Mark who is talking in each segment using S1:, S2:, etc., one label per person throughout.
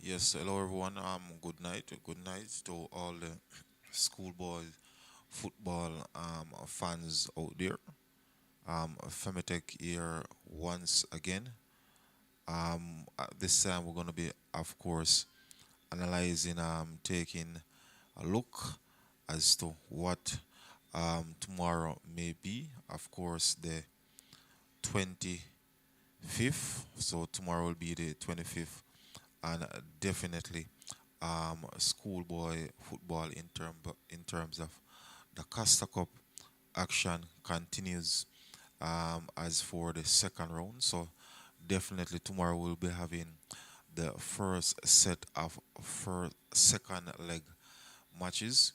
S1: Yes, hello everyone. Good night. Good night to all the schoolboy football fans out there. Femitech here once again. This time we're gonna be, of course, analyzing, taking a look as to what tomorrow may be. Of course, the 25th. So tomorrow will be the 25th, and definitely schoolboy football in terms of the Costa Cup action continues as for the second round. So definitely tomorrow we'll be having the first set of first second leg matches.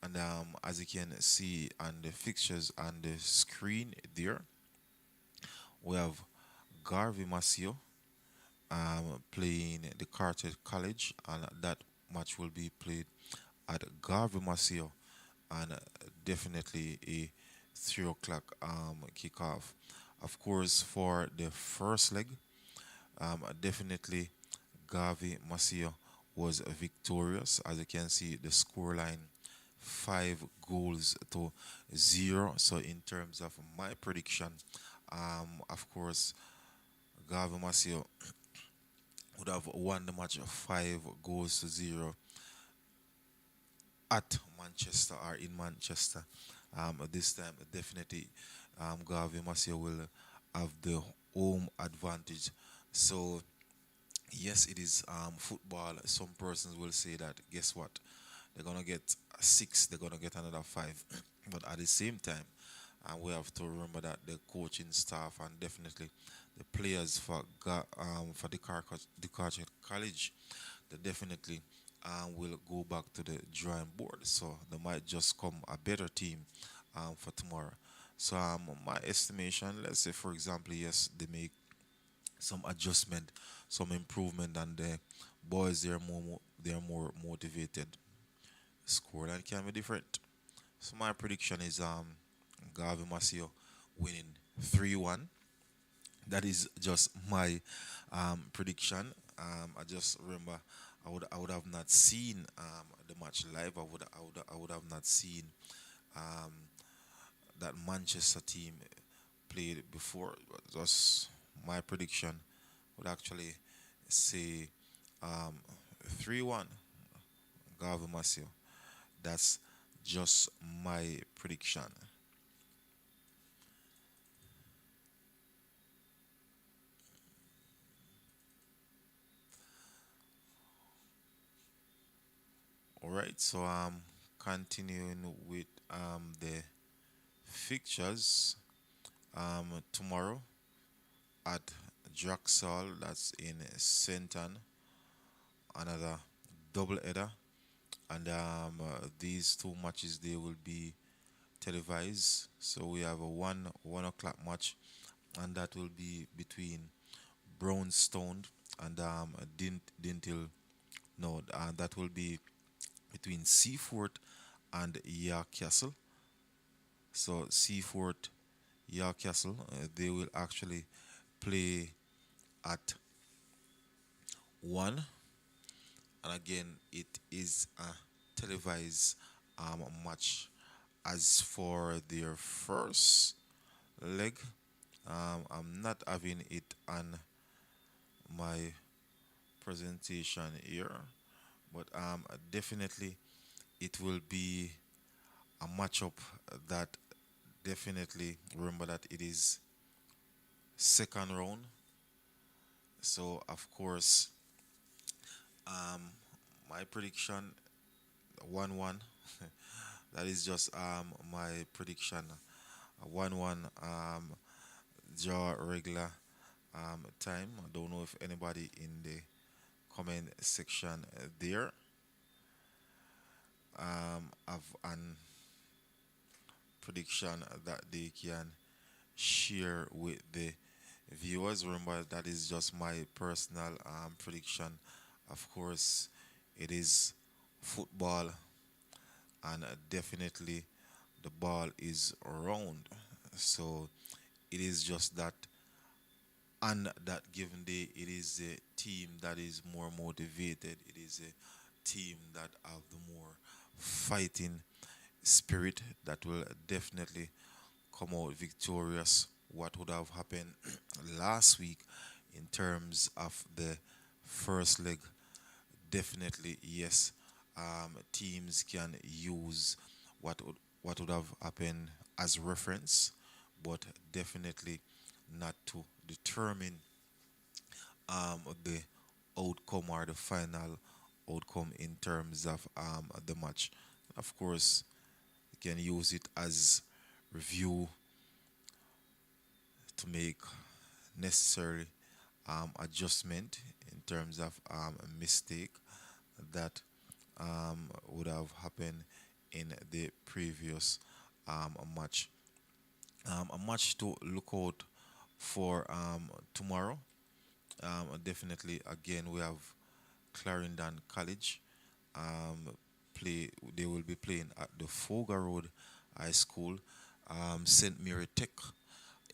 S1: And as you can see on the fixtures on the screen there, we have Garvey Masio playing the Carter College, and that match will be played at Garvey Masio, and definitely a 3 o'clock kickoff. Of course, for the first leg, definitely Garvey Masio was victorious. As you can see, the scoreline 5 goals to 0. So, in terms of my prediction, of course, Garvey Masio would have won the match 5 goals to 0 at Manchester or in Manchester. This time, definitely, Gavi Masio will have the home advantage. So, yes, it is football. Some persons will say that, guess what? They're going to get 6, they're going to get another 5. But at the same time, we have to remember that the coaching staff and definitely the players for the college, they definitely will go back to the drawing board. So they might just come a better team for tomorrow. So my estimation, let's say for example, yes, they make some adjustment, some improvement, and the boys they're more motivated. Scoreline can be different. So my prediction is Gavi Masio winning 3-1. That is just my prediction. I just remember I would have not seen the match live. I would have not seen um, that Manchester team played before. But just my prediction would actually say um, 3-1 Gavi Masio. That's just my prediction. All right, so continuing with the fixtures tomorrow at Draxall, that's in Senton, another double header, and these two matches they will be televised. So we have a one o'clock match, and that will be between Brownstone and Dintil. No, that will be between Seaford and York Castle. So Seaford, York Castle, they will actually play at 1, and again it is a televised match. As for their first leg, I'm not having it on my presentation here, but definitely it will be a matchup that definitely remember that it is second round. So of course, um, my prediction 1-1. That is just my prediction. 1-1 draw regular time. I don't know if anybody in the comment section there have an prediction that they can share with the viewers. Remember, that is just my personal prediction. Of course, it is football, and definitely the ball is round. So it is just that on that given day, it is a team that is more motivated. It is a team that have the more fighting spirit that will definitely come out victorious. What would have happened last week in terms of the first leg? Definitely, yes. Teams can use what would have happened as reference, but definitely not to determine the outcome or the final outcome in terms of the match. Of course, you can use it as review to make necessary adjustment in terms of a mistake that would have happened in the previous match. A match to look out for tomorrow. Definitely, again, we have Clarendon College. Um, play. They will be playing at the Foga Road High School. St. Mary Tech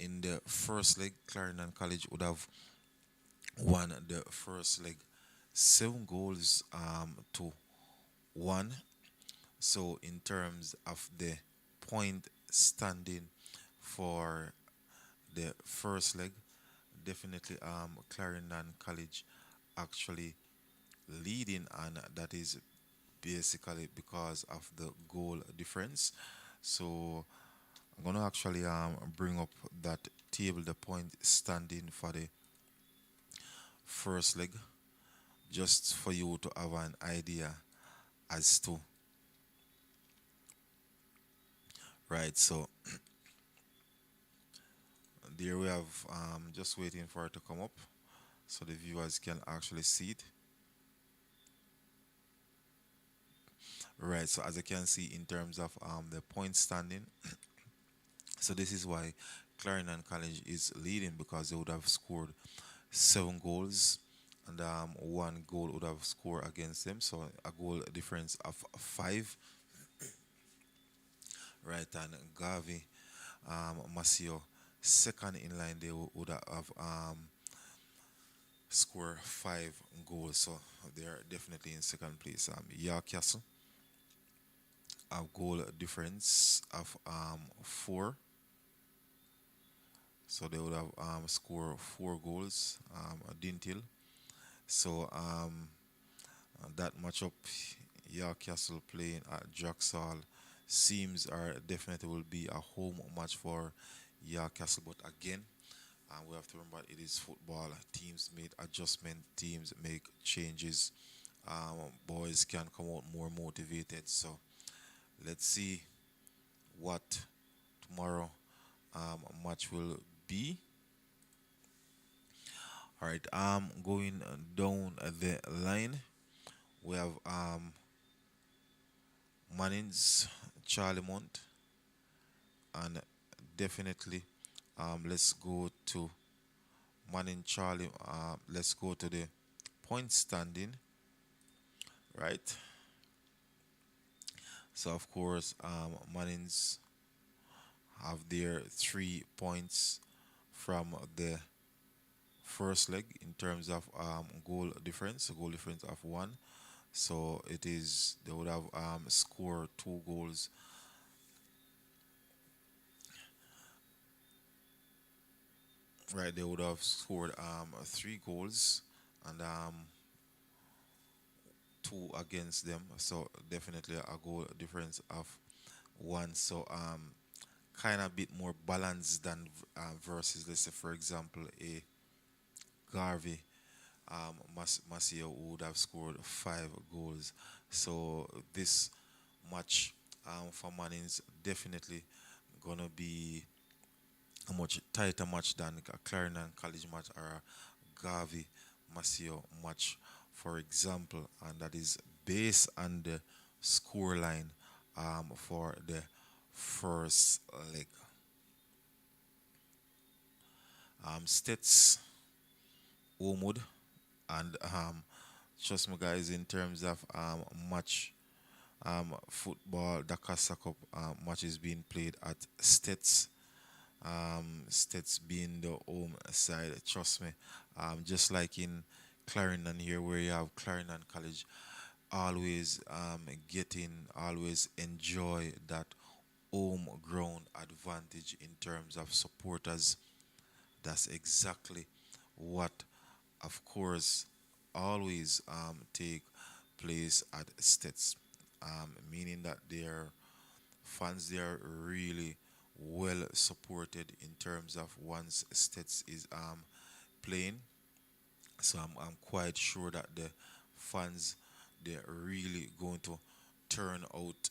S1: in the first leg. Clarendon College would have won the first leg 7 goals to one. So in terms of the point standing for the first leg, definitely Clarendon College actually leading, and that is basically because of the goal difference. So I'm gonna actually bring up that table, the point standing for the first leg, just for you to have an idea as to right. So there we have just waiting for it to come up so the viewers can actually see it. Right, so as you can see in terms of the point standing, so this is why Clarendon College is leading, because they would have scored 7 goals, and 1 goal would have scored against them, so a goal difference of 5. Right, and Gavi Masio second in line, they would have scored 5 goals, so they're definitely in second place. York Castle a goal difference of 4, so they would have scored 4 goals. Dintil. So that matchup, York Castle playing at Jacksal, seems or definitely will be a home match for York Castle. But again, we have to remember it is football. Teams make adjustment. Teams make changes. Boys can come out more motivated. So let's see what tomorrow match will be. All right, going down the line, we have Mannings, Charlie Mont, and definitely let's go to Manning Charlie. Let's go to the point standing, right? So of course, Mannings have their 3 points from the first leg in terms of goal difference of 1. So it is they would have scored 2 goals. Right, they would have scored 3 goals and 2 against them. So definitely a goal difference of 1. So kind of bit more balanced than versus, let's say, for example, a Garvey Masio would have scored 5 goals. So this match for Manning's definitely gonna be a much tighter match than a Clarendon College match or a Garvey Masio match, for example, and that is based on the score line for the first leg. States Omud, and trust me, guys, in terms of match football, DACOSTA Cup match is being played at States. States being the home side. Trust me, just like in Clarendon here, where you have Clarendon College, always always enjoy that home ground advantage in terms of supporters. That's exactly what, of course, always take place at States, meaning that their fans they are really well supported in terms of once States is playing. So I'm quite sure that the fans they're really going to turn out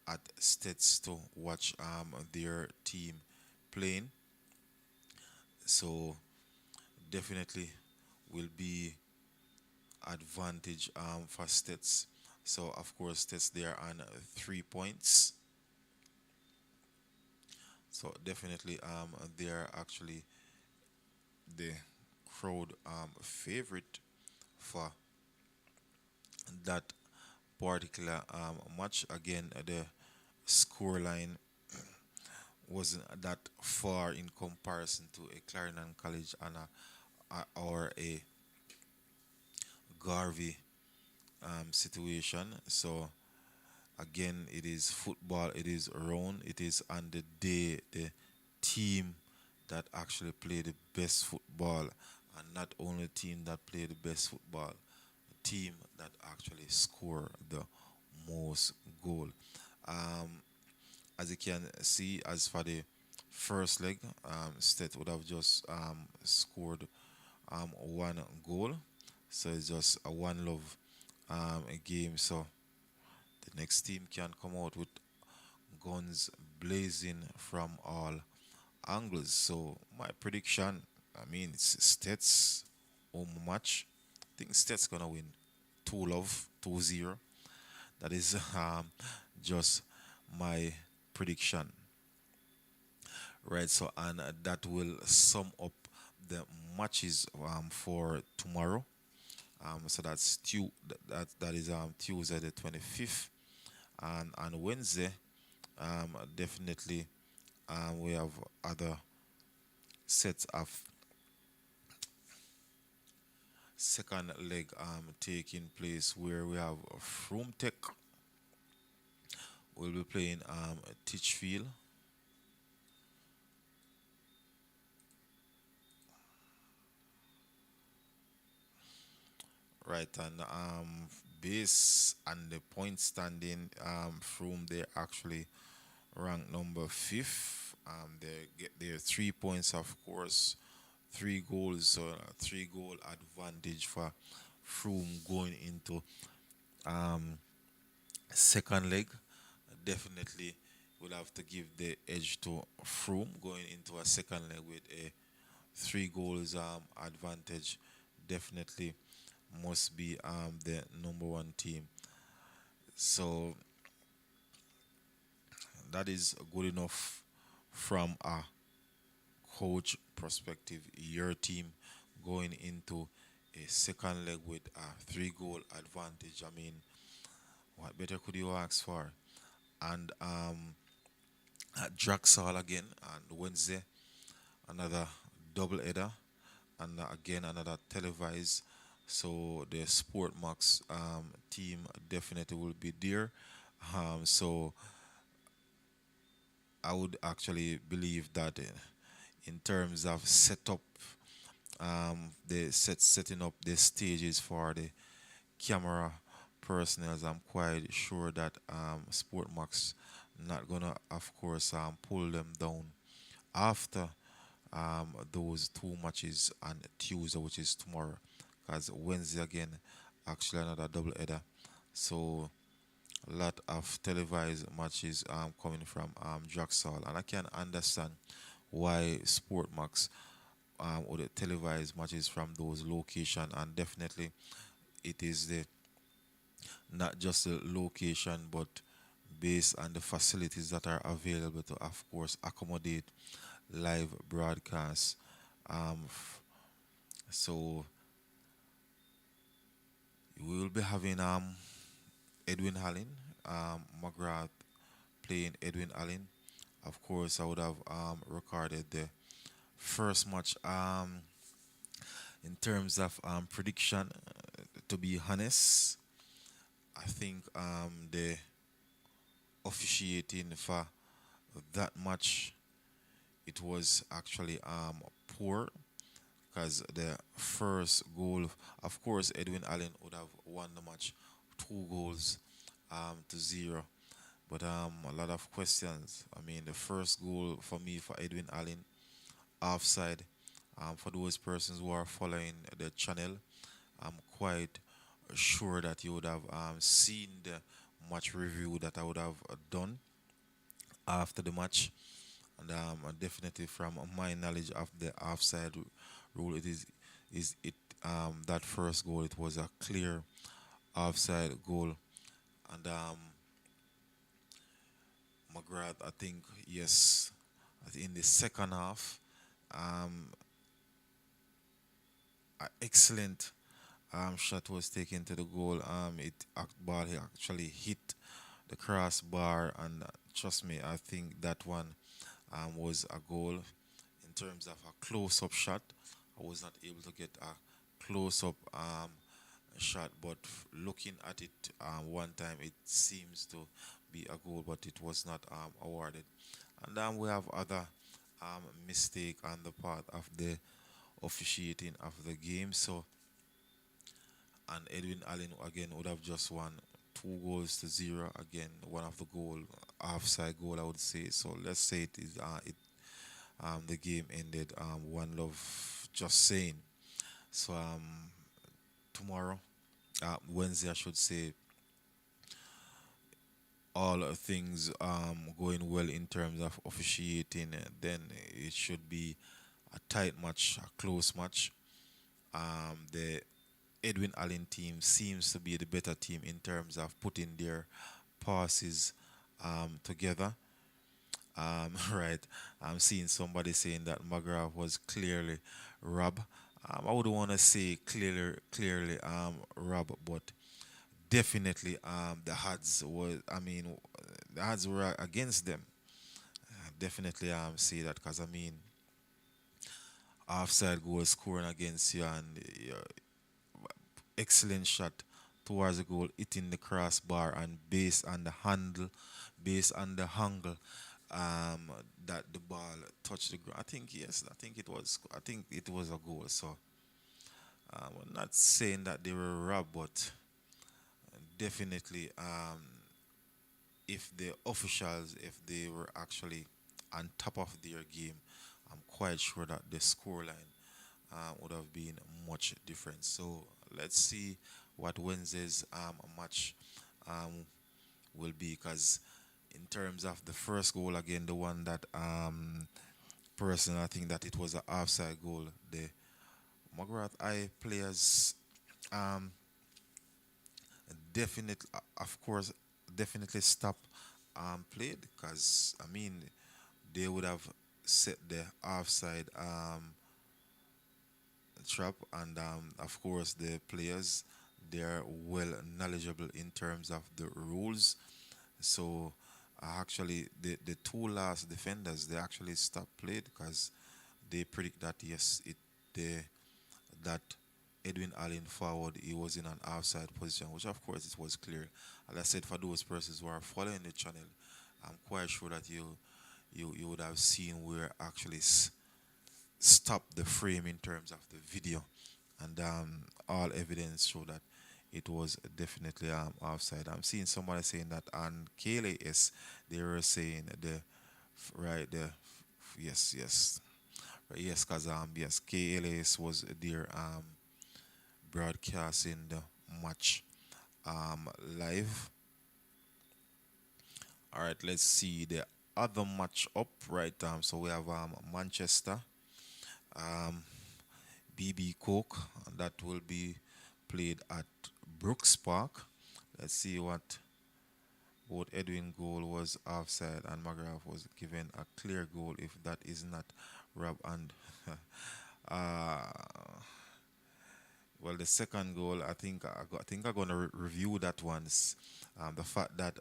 S1: at States to watch their team playing. So definitely will be advantage for States. So of course States they are on 3 points. So definitely they are actually the crowd favorite for that particular match. Again, the scoreline wasn't that far in comparison to a Clarendon College and or a Garvey situation. So again, it is football. It is around. It is on the day the team that actually play the best football, and not only team that play the best football, the team that actually score the most goal. Um, as you can see, as for the first leg, State would have just scored one goal, so it's just a one love a game. So the next team can come out with guns blazing from all angles. So my prediction, I mean, it's States home match. I think States gonna win 2-love, 2-0. That is just my prediction. Right, so and that will sum up the matches for tomorrow. So that's that is Tuesday the 25th, and on Wednesday, definitely we have other sets of second leg taking place where we have Froome Tech will be playing Teachfield. Right, and based on the point standing, Froome they actually ranked number fifth. They get their 3 points, of course, 3 goals, so 3 goal advantage for Froome going into um, second leg. Definitely will have to give the edge to Froome going into a second leg with a 3 goals advantage. Definitely must be the number one team. So that is good enough from a coach perspective. Your team going into a second leg with a 3 goal advantage. I mean, what better could you ask for? And at Draxall again on Wednesday, another double header, and again another televised. So the Sport Max team definitely will be there. So I would actually believe that in terms of setup, the setting up the stages for the camera personnel, I'm quite sure that Sportmax not gonna, of course, pull them down after those 2 matches on Tuesday, which is tomorrow, because Wednesday again, actually another double header. So a lot of televised matches coming from Draxall, and I can understand why Sportmax would televise matches from those locations, and definitely it is the not just the location, but based on the facilities that are available to, of course, accommodate live broadcasts. So we will be having Edwin Hallin, McGrath playing Edwin Allen, of course, I would have recorded the first match. In terms of prediction, to be honest, I think the officiating for that match, it was actually poor, because the first goal, of course, Edwin Allen would have won the match 2 goals to zero. But a lot of questions. I mean, the first goal for me for Edwin Allen, offside. For those persons who are following the channel, I'm quite sure that you would have seen the match review that I would have done after the match. And definitely from my knowledge of the offside rule, is it that first goal, it was a clear offside goal. And McGrath, I think, yes, I think in the second half, um, excellent shot was taken to the goal. Ball actually hit the crossbar, and trust me, I think that one was a goal. In terms of a close-up shot, I was not able to get a close-up shot, but looking at it one time, it seems to be a goal, but it was not awarded. And then we have other mistake on the part of the officiating of the game. So, and Edwin Allen again would have just won 2 goals to zero. Again, one of the goal, offside goal, I would say. So let's say it is the game ended 1-love. Just saying. So tomorrow, Wednesday, I should say, all things going well in terms of officiating, then it should be a tight match, a close match. The Edwin Allen team seems to be the better team in terms of putting their passes together. Right, I'm seeing somebody saying that McGrath was clearly robbed. I would want to say clearly robbed, but definitely the odds was. I mean, the odds were against them. Definitely say that, because I mean, offside goal scoring against you, and excellent shot towards the goal, hitting the crossbar, and based on the angle that the ball touched the ground. I think yes, I think it was a goal. So I'm not saying that they were robbed, but definitely if the officials, if they were actually on top of their game, I'm quite sure that the scoreline would have been much different. So let's see what Wednesday's match um, will be, because in terms of the first goal, again, the one that person, I think that it was an offside goal. The McGrath Eye players um, definitely, of course, definitely stop played, because I mean they would have set the offside trap, and of course the players, they're well knowledgeable in terms of the rules. So actually the two last defenders, they actually stopped played, because they predict that yes, the that Edwin Allen forward, he was in an outside position, which of course it was clear. As I said, for those persons who are following the channel, I'm quite sure that you would have seen where actually stopped the frame in terms of the video, and all evidence show that it was definitely offside. I'm seeing somebody saying that on KLAS they were saying right the yes, right, yes, because yes, KLAS was there broadcasting the match live. All right, let's see the other match up, right. So we have Manchester, um BB Coke, that will be played at Brooks Park. Let's see what both Edwin goal was offside, and McGrath was given a clear goal, if that is not Rob. And uh, well, the second goal, I think I'm gonna review that once. The fact that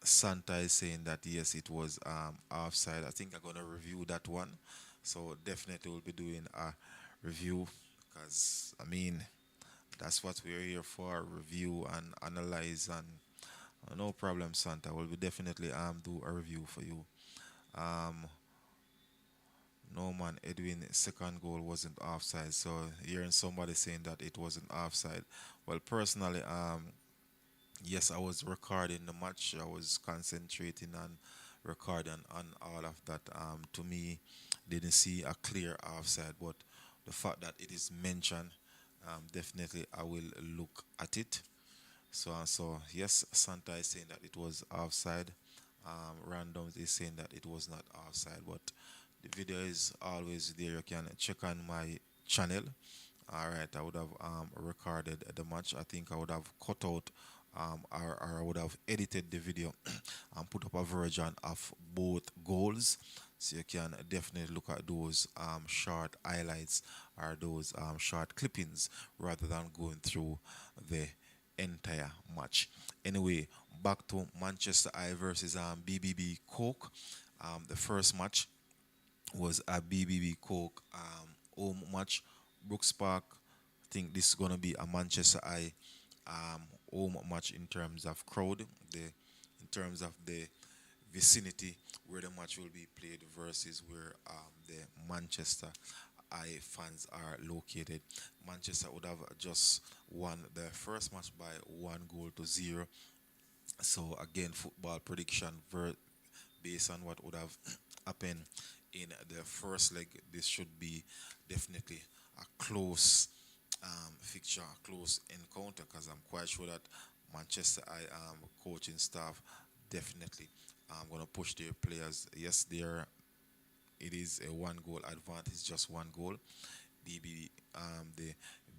S1: Santa is saying that yes, it was offside. I think I'm gonna review that one. So definitely we'll be doing a review because I mean that's what we're here for, review and analyze and no problem, Santa. We'll be definitely do a review for you. Um no man, Edwin second goal wasn't offside. So hearing somebody saying that it wasn't offside. Well personally, yes, I was recording the match. I was concentrating on recording on all of that. To me, didn't see a clear offside, but the fact that it is mentioned, definitely I will look at it. So yes, Santa is saying that it was offside. Randoms is saying that it was not offside, but the video is always there. You can check on my channel. All right, I would have recorded the match. I think I would have cut out or I would have edited the video and put up a version of both goals. So you can definitely look at those short highlights or those short clippings rather than going through the entire match. Anyway, back to Manchester Eye versus BBB Coke. The first match was a BBB Coke home match. Brooks Park. I think this is gonna be a Manchester Eye home match in terms of crowd, in terms of the vicinity where the match will be played versus where the Manchester Eye fans are located. Manchester would have just won the first match by 1 goal to 0. So again, football prediction based on what would have happened in the first leg. This should be definitely a close fixture, a close encounter, because I'm quite sure that Manchester Eye coaching staff definitely going to push their players. Yes, it is a 1 goal advantage, just 1 goal. The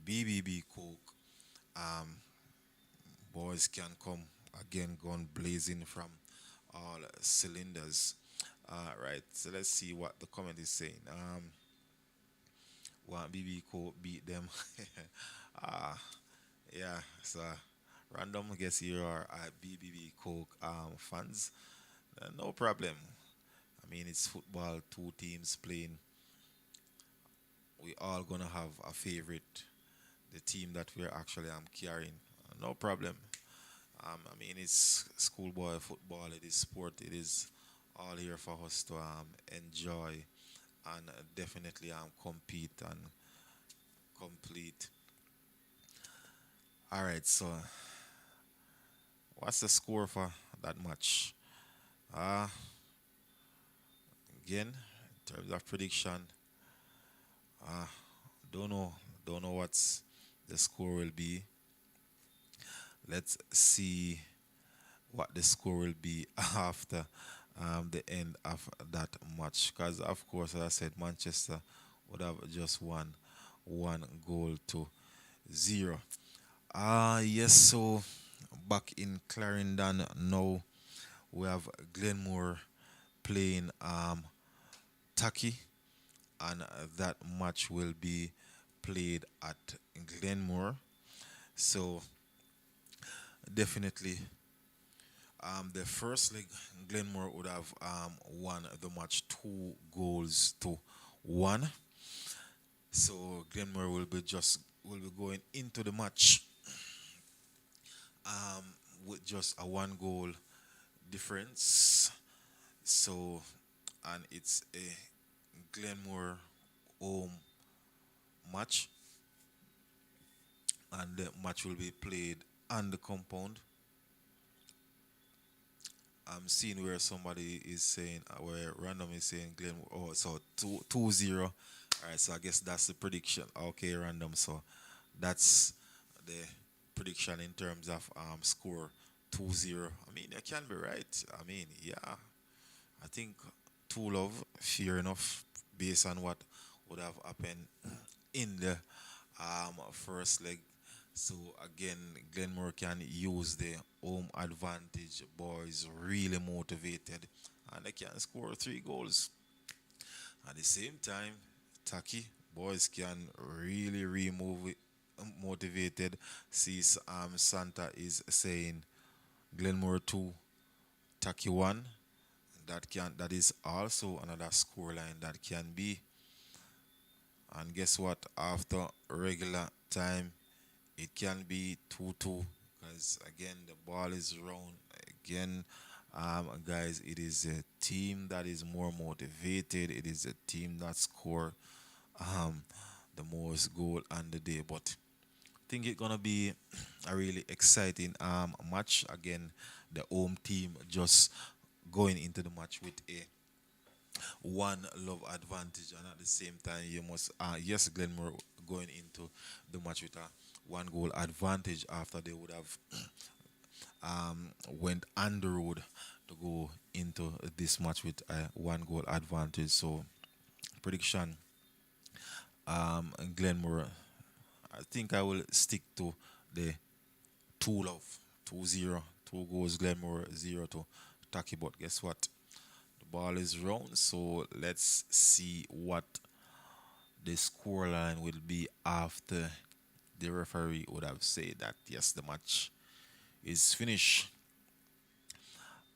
S1: BBB Coke boys can come again, gone blazing from all cylinders. Right, so let's see what the comment is saying. Want BB Coke beat them? uh, yeah, so random. I guess you are BBB Coke fans. No problem. I mean, it's football, two teams playing. We all gonna have a favorite, the team that we're actually carrying. No problem. I mean, it's schoolboy football. It is sport. It is all here for us to enjoy and definitely compete and complete. All right. So, what's the score for that match? Uh Again, in terms of prediction, uh, don't know. Don't know what's the score will be. Let's see what the score will be after the end of that match. Because, of course, as I said, Manchester would have just won 1 goal to 0. Yes, so back in Clarendon now, we have Glenmore playing Taki, and that match will be played at Glenmore. So, definitely the first leg, Glenmore would have won the match 2 goals to 1. So Glenmore will be going into the match um, with just a 1 goal difference. So and it's a Glenmore home match, and the match will be played on the compound. I'm seeing where somebody is saying, where random is saying Glen. Oh, so 2-0. All right, so I guess that's the prediction. Okay, random. So that's the prediction in terms of score 2-0. I mean, that can be right. I mean, yeah, I think 2 love, fair enough, based on what would have happened in the first leg. So again, Glenmore can use the home advantage. Boys really motivated, and they can score 3 goals. At the same time, Taki boys can really remove it, motivated. See, Santa is saying Glenmore 2, tacky one. That is also another scoreline that can be. And guess what? After regular time, it can be 2-2 because again the ball is round again. Guys, it is a team that is more motivated. It is a team that score um, the most goal on the day. But I think it's gonna be a really exciting match. Again, the home team just going into the match with a one love advantage, and at the same time, you must yes, Glenmore going into the match with a one goal advantage after they would have went on the road to go into this match with a one goal advantage. So prediction, Glenmore. I think I will stick to the two love, 2-0, 2 goals Glenmore, 0 to Taki. But guess what? The ball is round, so let's see what the scoreline will be after the referee would have said that yes, the match is finished.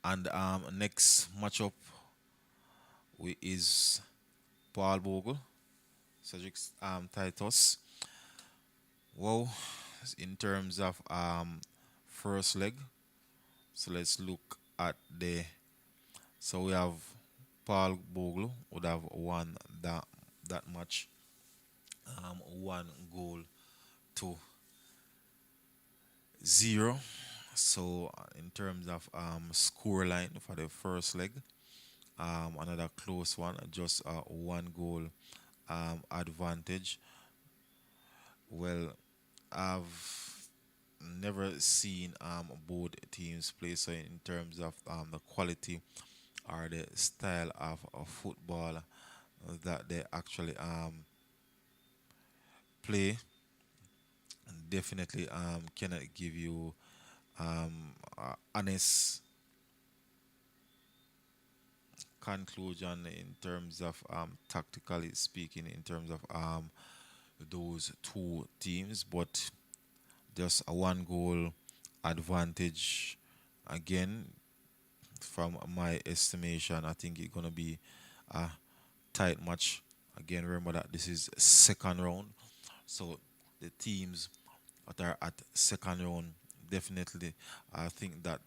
S1: And next matchup is Paul Bogle, Cedric Titus. Well, in terms of first leg, so let's look at the. So we have Paul Bogle would have won that match, 1 goal to 0. So in terms of score line for the first leg, another close one, just 1 goal advantage. Well, I've never seen both teams play. So in terms of the quality or the style of football that they actually play, definitely cannot give you honest conclusion in terms of tactically speaking, in terms of those two teams, but just a 1 goal advantage again. From my estimation, I think it's gonna be a tight match. Again, remember that this is second round, so the teams that are at second round definitely, I think that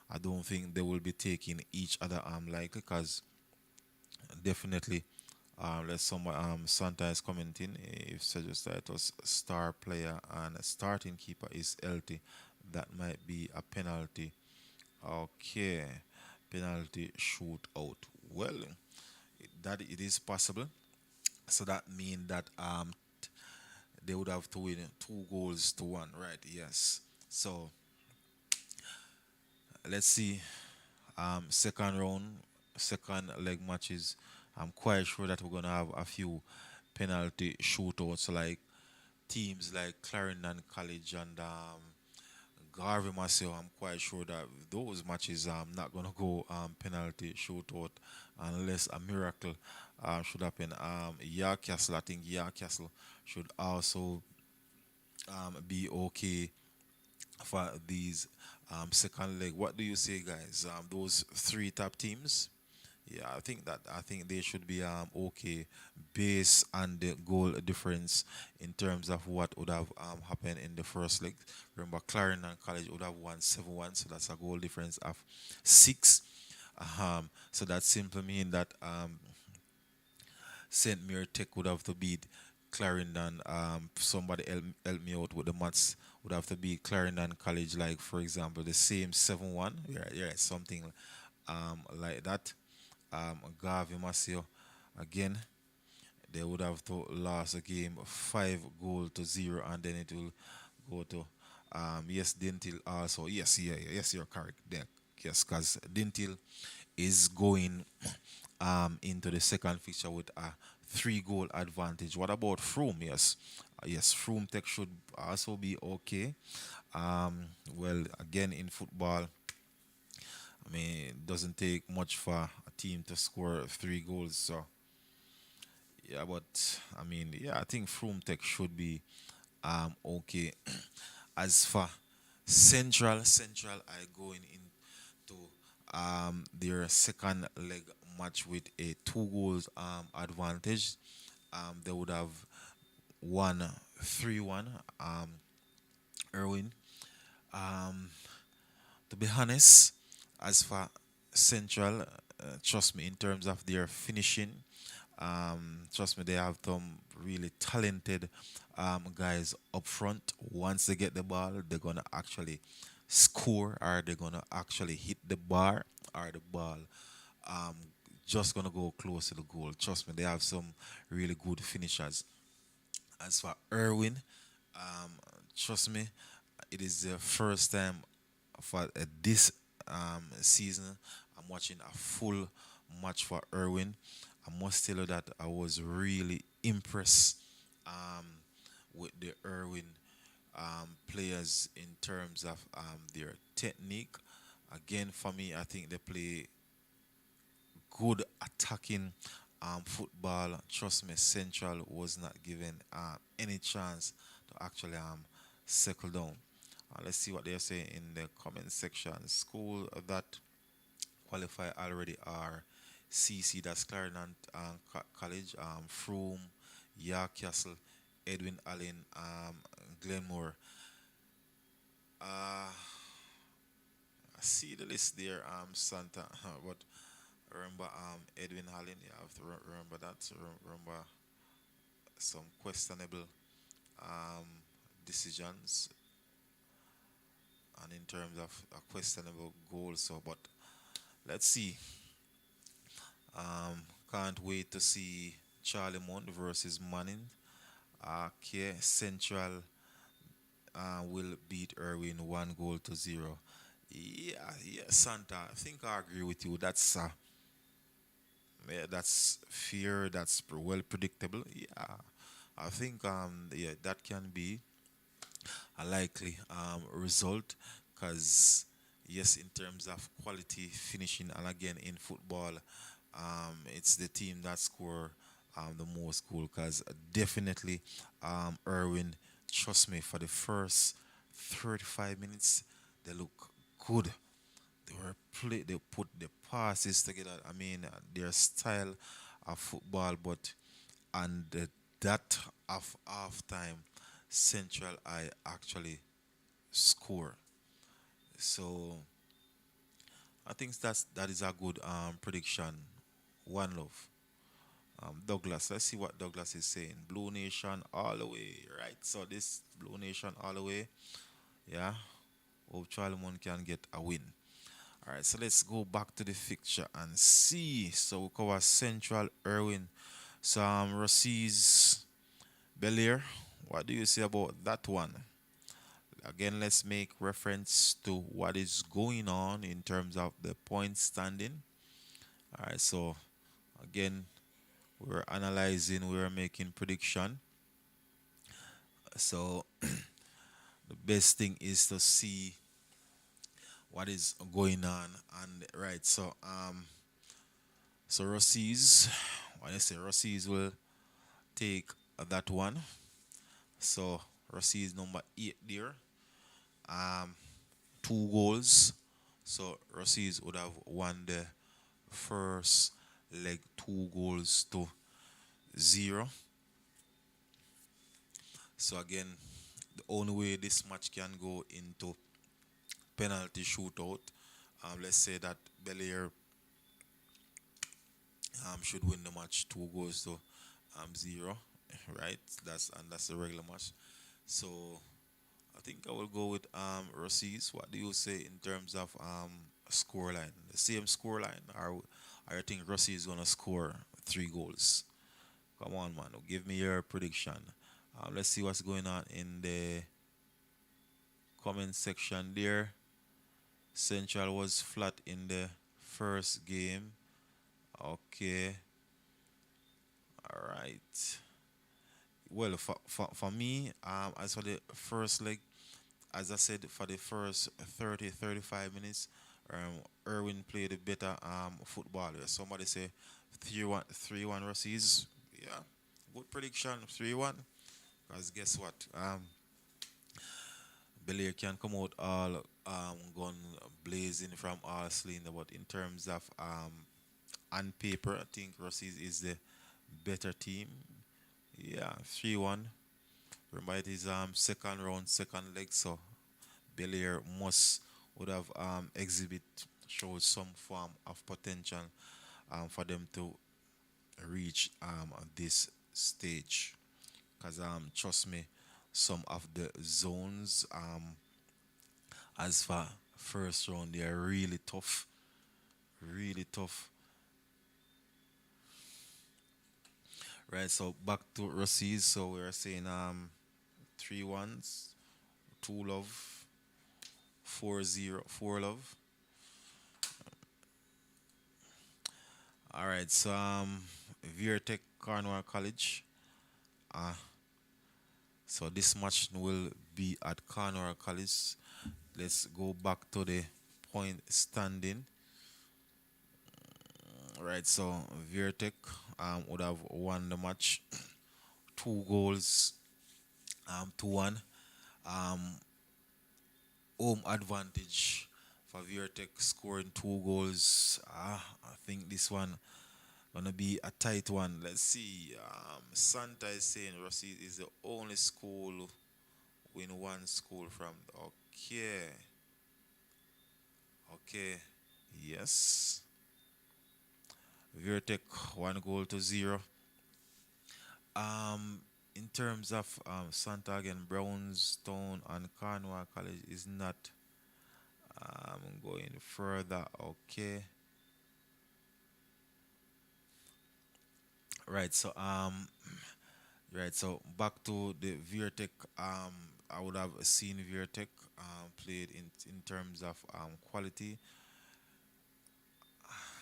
S1: I don't think they will be taking each other likely because definitely let's some Santa is commenting if suggest that it was star player and a starting keeper is healthy, that might be a penalty. Okay, penalty shootout. Well, that it is possible. So that means that they would have to win 2 goals to 1, right? Yes. So let's see. Second round, second leg matches. I'm quite sure that we're gonna have a few penalty shootouts like teams like Clarendon College and Garvey Maceo. I'm quite sure that those matches not gonna go penalty shootout unless a miracle should happen. York Castle, I think York Castle should also be okay for these second leg. What do you say, guys? Those three top teams. Yeah, I think they should be okay based on the goal difference in terms of what would have happened in the first leg. Remember, Clarendon College would have won 7-1, so that's a goal difference of 6. So that simply means that St. Mary Tech would have to beat Clarendon. Somebody help me out with the maths. Would have to beat Clarendon College, like for example, the same 7-1. Yeah, yeah, something like that. Garvey Maceo again. They would have to lose a game 5 goals to 0, and then it will go to yes, Dentil also. Yes, yeah, yeah, yes, you're correct there. Yes, because Dentil is going into the second fixture with a 3 goal advantage. What about Froome? Yes, yes, Froome Tech should also be okay. Well, again, in football, I mean, it doesn't take much for a team to score 3 goals. So, yeah, but I mean, yeah, I think Froome Tech should be okay. As for Central, I going into their second leg match with a 2 goals advantage. They would have won 3-1. Erwin. Um, to be honest, as for Central, trust me, in terms of their finishing, trust me, they have some really talented guys up front. Once they get the ball, they're gonna actually score, or they're gonna actually hit the bar, or the ball um, just gonna go close to the goal. Trust me, they have some really good finishers. As for Irwin, um, trust me, it is the first time for this season I'm watching a full match for Irwin. I must tell you that I was really impressed um, with the Irwin players in terms of their technique. Again, for me, I think they play good attacking football. Trust me, Central was not given any chance to actually settle down. Let's see what they're saying in the comment section. School that qualify already are CC, that's Clarendon College, Froome, York Castle, Edwin Allen, Glenmore. I see the list there, Santa, but remember, Edwin Allen, you have to remember that. So remember some questionable um, decisions, and in terms of a questionable goal. So, but let's see. Can't wait to see Charlie Mount versus Manning. Okay, Central will beat Irwin 1 goal to 0. Yeah, yeah, Santa. I think I agree with you. Yeah, that's fear. That's well predictable. Yeah, I think yeah, that can be a likely result, because yes, in terms of quality finishing, and again in football, it's the team that score the most goal. Because definitely, Irwin, trust me, for the first 35 minutes, they look good. They put the passes together. I mean, their style of football, but and that of half time, Central I actually score. So I think that is a good prediction. One love. Douglas, let's see what Douglas is saying. Blue Nation all the way, right? So this Blue Nation all the way, yeah. Hope Charlemont can get a win. All right, so let's go back to the fixture and see. So we cover Central, Irwin, some Rossi's, Belair. What do you say about that one? Again, let's make reference to what is going on in terms of the point standing. All right, so again, we're analyzing, we're making prediction. So the best thing is to see what is going on. And right, so Rossi's, when I say Rossi's will take that one. So Rossi is number 8 there. Um, 2 goals. So Rossi would have won the first leg 2 goals to 0. So again, the only way this match can go into penalty shootout, let's say that Belair should win the match 2 goals to 0, right? That's the regular match. So I think I will go with Rossi's. What do you say in terms of scoreline? The same scoreline, or you think Rossi is gonna score 3 goals? Come on, man. Give me your prediction. Let's see what's going on in the comment section there. Central was flat in the first game. Okay. All right. Well, for me, as for the first leg, as I said, for the first 30, 35 minutes, Irwin played a better football. Somebody say 3-1, 3-1 Rossi's. Yeah, good prediction, 3-1. Because guess what? Belair can come out all gun blazing from all cylinder, but in terms of on paper, I think Rossi is the better team. Yeah, 3-1. Remember it is second round, second leg, so Belair must would have exhibit showed some form of potential for them to reach this stage. Cause trust me, some of the zones as for first round they are really tough, really tough. Right, so back to Rossi's. So we are saying 3-1s, 2 love, 4-0, 4 love. All right, so Virtech Cornwall College. Uh, so this match will be at Cornwall College. Let's go back to the point standing. All right, so Virtech would have won the match 2 goals to 1. Um, Home advantage for Virtech scoring 2 goals. I think this one gonna be a tight one. Let's see. Santa is saying Rossi is the only school win one school from. Okay, okay, yes. Virtech 1 goal to 0. Um, in terms of Santa again, Brownstone and Cornwall College is not going further. Okay, right. So right. So back to the Virtech. I would have seen Virtech played in terms of quality.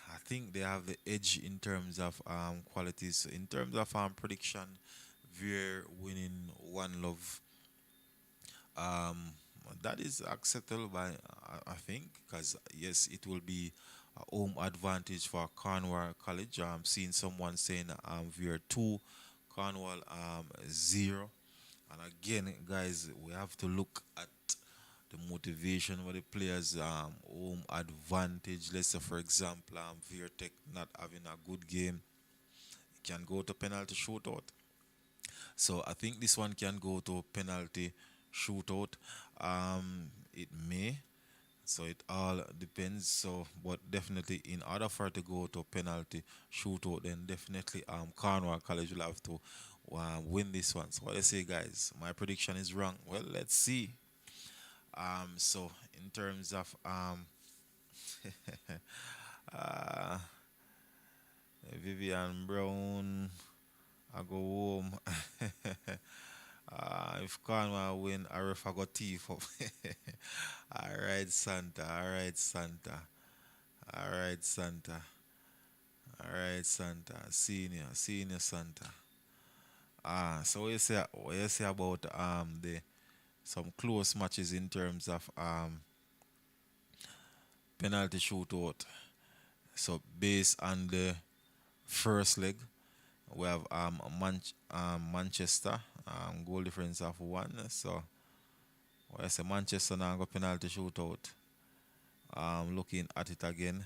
S1: I think they have the edge in terms of qualities. In terms of prediction, we're winning 1 love. Um, that is acceptable by I think because yes, it will be a home advantage for Cornwall College. I'm seeing someone saying we're 2, Cornwall 0. And again, guys, we have to look at the motivation of the players, home advantage. Let's say, for example, Virtech not having a good game, can go to penalty shootout. So I think this one can go to penalty shootout. It may. So it all depends. So, but definitely, in order for it to go to penalty shootout, then definitely, Cornwall College will have to win this one. So, what I say, guys, my prediction is wrong. Well, let's see. So in terms of uh, Vivian Brown, I go home. If Cornwall win, I ref I got teeth up. All right, Santa. All right, Santa. All right, Santa. All right, Santa. Senior Santa. So what you say about the some close matches in terms of penalty shootout. So based on the first leg, we have Manchester goal difference of 1. So what I say Manchester now go penalty shootout. Looking at it again,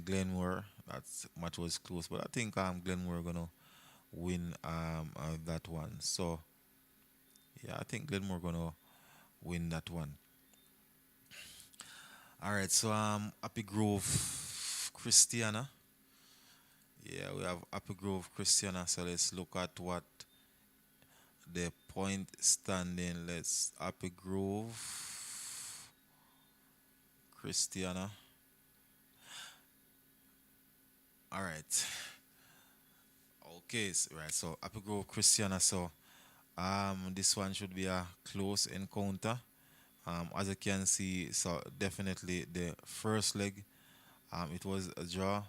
S1: Glenmore that match was close, but I think Glenmore gonna win that one. So yeah, I think Glenmore gonna win that one. All right, so Happy Grove Christiana. Yeah, we have Happy Grove Christiana. So let's look at what the point standing. Let's Happy Grove Christiana. All right. Okay, right. So Happy Grove Christiana. So this one should be a close encounter. As you can see, so definitely the first leg, it was a draw.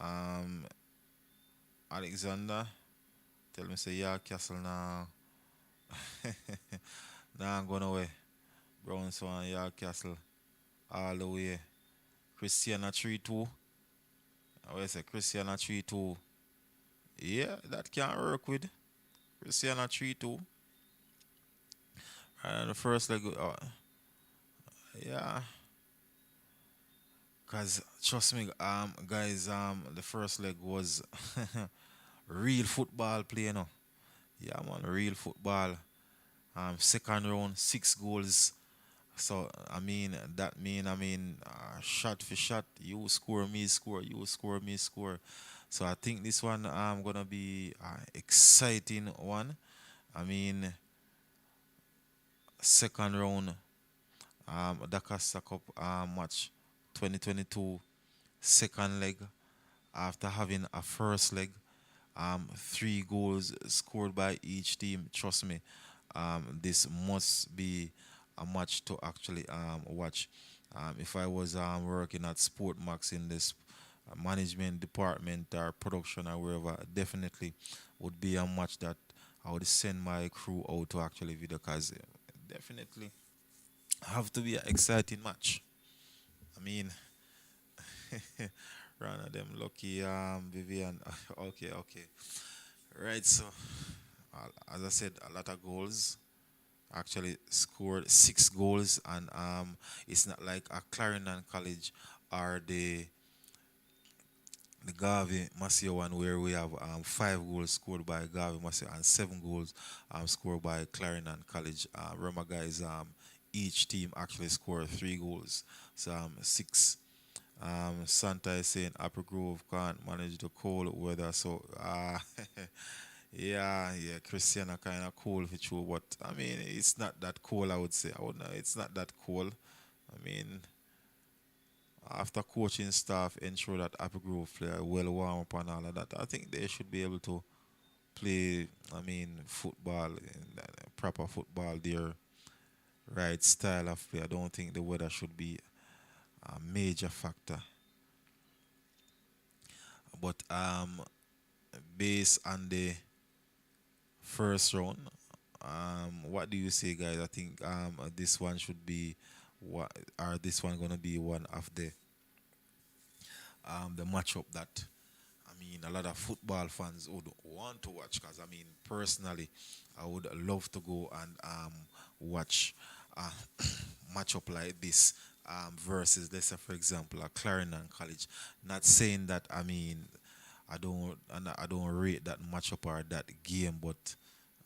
S1: Um, Alexander, tell me say yeah, Castle now. Now I'm going away. Brown Swan, yeah, Castle all the way. Christiana 3-2. I say Christiana 3-2. Yeah, that can work with Christiana 3-2. And the first leg, yeah, cause trust me, guys, the first leg was real football play, you know. Yeah, man, real football. Second round, 6 goals. So I mean, shot for shot, you score, me score, you score, me score. So I think this one gonna be exciting one. I mean, second round DACOSTA Cup match 2022 second leg after having a first leg. 3 goals scored by each team. Trust me, this must be a match to actually watch. If I was working at Sport Max in this management department or production or wherever, definitely would be a match that I would send my crew out to actually video because definitely have to be an exciting match. I mean, Run of them lucky Vivian. Okay, okay. Right, so as I said, a lot of goals. Actually scored 6 goals, and it's not like a Clarendon College or the Garvey Masio one where we have 5 goals scored by Garvey Masio and 7 goals scored by Clarendon College. Remember, guys, each team actually scored 3 goals, so six. Santa is saying Apple Grove can't manage the cold weather, so yeah, yeah, Christiana kind of cold for sure, but I mean it's not that cold. I would say, I would know it's not that cold. I mean, after coaching staff ensure that Apple Grove play well warm up and all of that, I think they should be able to play. I mean, football, proper football, their right style of play. I don't think the weather should be a major factor, but based on the first round. What do you say, guys? I think this one should be what, or this one gonna be one of the matchup that I mean a lot of football fans would want to watch. Because I mean personally, I would love to go and watch a matchup like this versus, let's say, for example, a Clarendon College. Not saying that I mean I don't rate that matchup or that game, but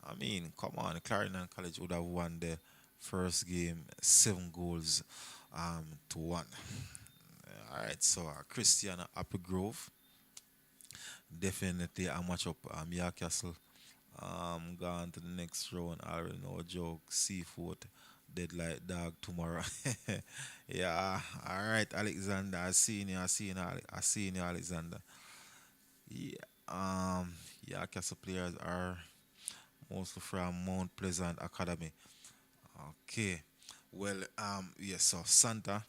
S1: I mean, come on, Clarendon College would have won the first game 7 goals to one. All right, so Christiana Applegrove, definitely a matchup. York Castle gone to the next round. I already know joke. Seafood, dead like dog tomorrow. Yeah, all right, Alexander. I seen you. I seen you. I seen you, Alexander. Yeah, York Castle players are mostly from Mount Pleasant Academy. Okay. Well, yes, so Santa,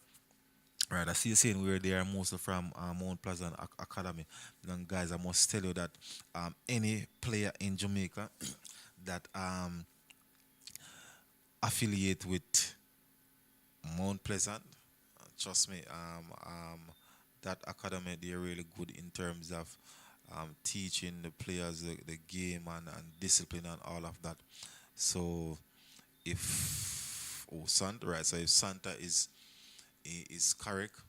S1: right, I see you saying we're there mostly from Mount Pleasant Academy. Then, guys, I must tell you that any player in Jamaica that affiliate with Mount Pleasant, trust me, that academy, they're really good in terms of teaching the players the game and discipline and all of that. So, if Santa, right, so if Santa is correct,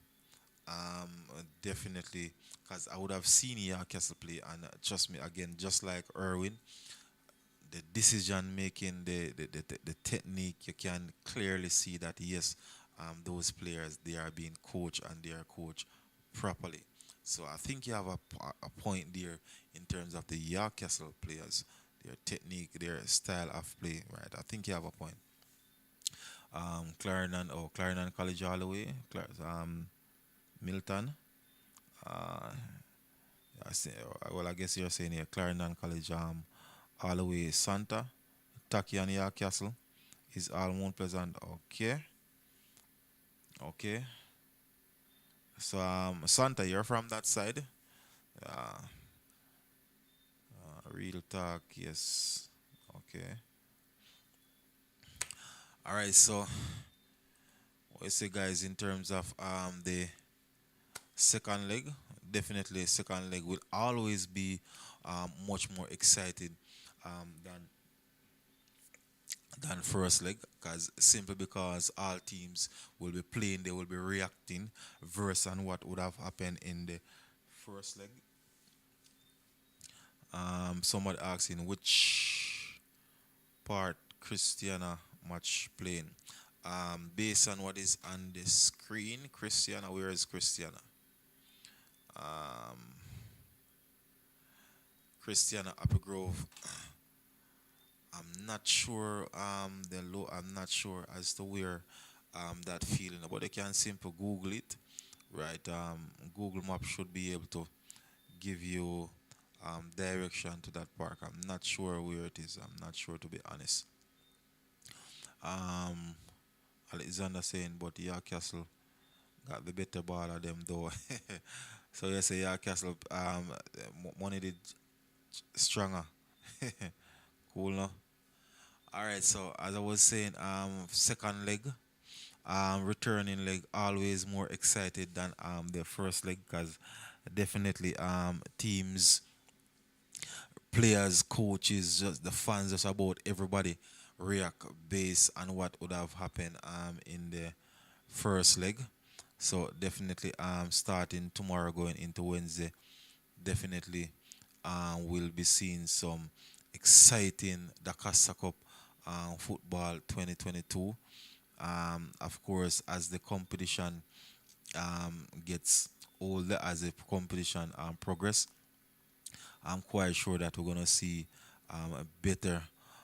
S1: definitely, because I would have seen Castle play, and trust me, again, just like Irwin, the decision making, the technique, you can clearly see that yes, those players, they are being coached and they are coached properly. So I think you have a point there in terms of the Castle players, their technique, their style of play, right? I think you have a point. Clarendon College all the way, Milton. Uh, well, I guess you're saying here Clarendon College, all the way Santa, Taki and York Castle is all Mount Pleasant. Okay, okay. So, Santa, you're from that side. Uh, real talk, yes. Okay. All right. So, what you say, guys, in terms of the second leg, definitely second leg will always be much more excited than than first leg, because simply because all teams will be playing, they will be reacting versus on what would have happened in the first leg. Somebody asking which part Christiana match playing. Based on what is on the screen, Christiana, where is Christiana? Um, Christiana Applegrove. I'm not sure I'm not sure as to where that feeling, but they can simply Google it, right? Google Maps should be able to give you direction to that park. I'm not sure where it is. I'm not sure, to be honest. Um, Alexander saying, but York Castle got the better ball of them though. So you say York Castle money did stronger. Cool, no? All right. So as I was saying, second leg, returning leg, always more excited than the first leg, because definitely teams, players, coaches, just the fans, just about everybody react based on what would have happened in the first leg. So definitely starting tomorrow going into Wednesday, definitely we'll be seeing some exciting DACOSTA Cup football 2022. Of course, as the competition gets older, as the competition progress, I'm quite sure that we're gonna see a better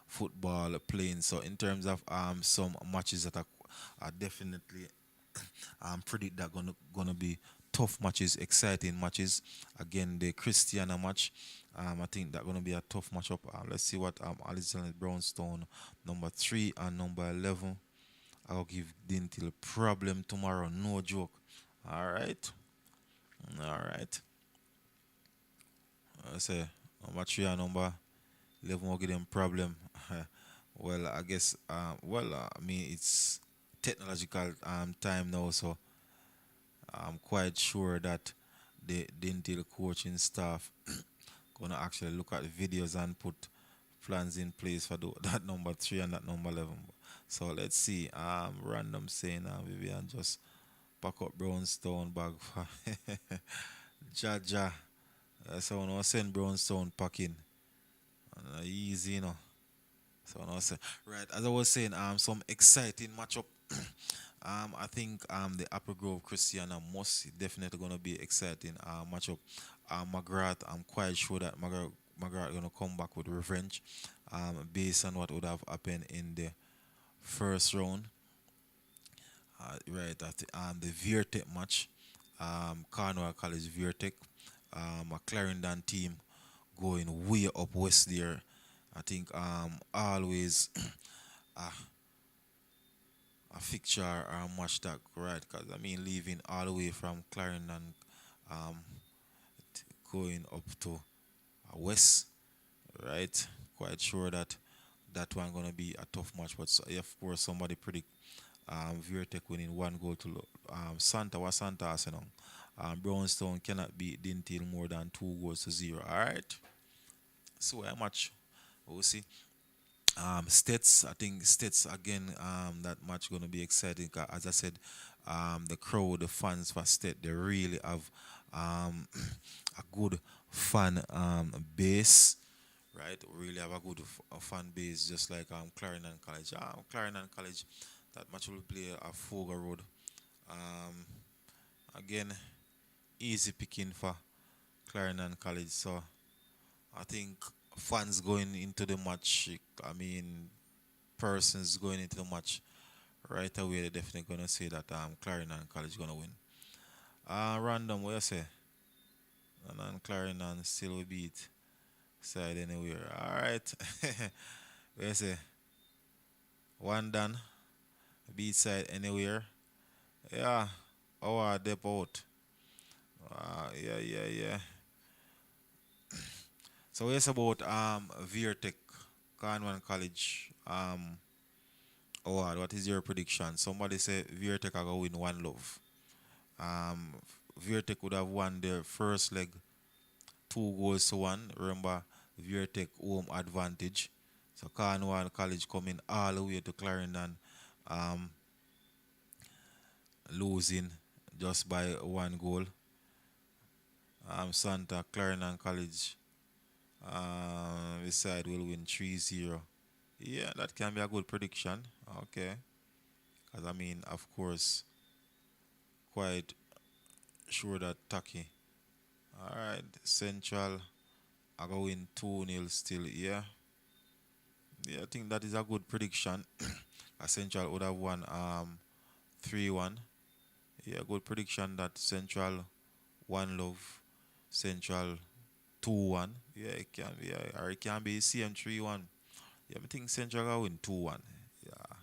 S1: football playing. So in terms of some matches that are definitely predict that gonna be tough matches, exciting matches. Again, the Christiana match, I think that gonna be a tough matchup. Let's see what Alexander Brownstone, number 3 and number 11. I'll give Dintil problem tomorrow. No joke. All right, all right. I say number 3 and number 11 will give them problem. Well, I guess. I mean, it's technological time now, so I'm quite sure that the Intel coaching staff gonna actually look at videos and put plans in place for that number 3 and that number 11. So let's see. Random saying Vivian just pack up Brownstone bag for Jaja. So no send Brownstone packing. Easy, you know. So no say right. As I was saying, some exciting matchup. I think the Apple Grove Christiana must definitely gonna be exciting matchup. McGrath, I'm quite sure that McGrath gonna come back with revenge. Based on what would have happened in the first round. Right at the Virtech match. Cornwall College Virtech. A Clarendon team going way up west there. I think always a fixture or a match that right, because I mean leaving all the way from Clarendon um going up to west, right? Quite sure that that one gonna be a tough match, but of course somebody predict Virtech winning 1 goal to Santa was Santa Arsenal. Brownstone cannot beat Dintil more than 2 goals to zero. All right, so a match we'll see. States, I think States again. That match gonna be exciting. 'Cause as I said, the crowd, the fans for State, they really have um, a good fan base, right? Really have a good fan base, just like Clarendon College. Clarendon College, that match will play at Foga Road. Um, Again, easy picking for Clarendon College. So I think fans going into the match, I mean, persons going into the match right away, they're definitely gonna say that Clarendon College gonna win. Random, what you say? And then Clarendon still will beat side anywhere. All right, what you say? One done, beat side anywhere. Yeah, our dep out. Yeah, yeah, yeah. So it's about Virtech, Cornwall College. Award. What is your prediction? Somebody say Virtech are going to win 1 love. Um, Virtech would have won their first leg 2 goals to one. Remember, Virtech home advantage. So Cornwall College coming all the way to Clarendon, um, losing just by 1 goal. Santa Clarendon College beside will win 3-0. Yeah, that can be a good prediction. Okay. Because I mean, of course, quite sure that Taki. All right, Central are going 2-0 still. Yeah. Yeah, I think that is a good prediction. Central would have won 3-1. Yeah, good prediction that Central 1 love, Central 2-1. Yeah, it can be, or it can be CM 3-1. Yeah, I think Central will win 2-1. Yeah.